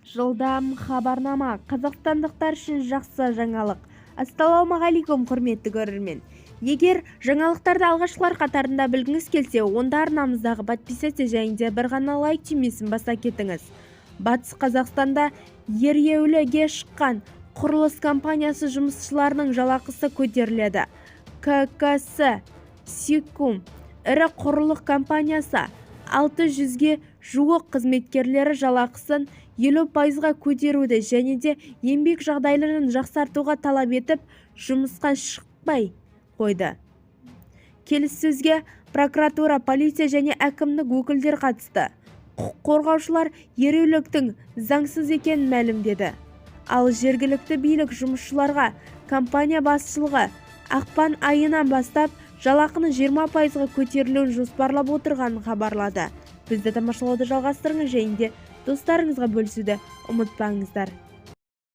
Жылдам хабарнама қазақстандықтар үшін жақсы жаңалық. Ассалаумағалейкум құрметті көрермен. Егер жаңалықтарды алғашқылар қатарында білгіңіз келсе, онда арнамыздағы подписаться және бір ғана лайк түймесін баса кетіңіз. Батыс Қазақстанда ереуілге шыққан құрылыс компаниясы жұмысшыларының жалақысы көтеріледі. ККС Секум ірі құрылыс компаниясы 600-ге жуық қызметкерлері жалақысын 50%-ға көтеруді және де еңбек жағдайларын жақсартуға талап етіп, жұмысқа шықпай қойды. Келіссөзге прокуратура, полиция және әкімдік өкілдері қатысты. Құқық қорғаушылар ереуілдің заңсыз екенін мәлімдеді. Ал жергілікті билік жұмысшыларға компания басшылығы ақпан айынан бастап жалақының 20%-ға көтерілуін жоспарлап отырғанын хабарлады. Бізді тамашалауды жалғастырыңыз және де достарыңызға бөлісуді ұмытпаңыздар.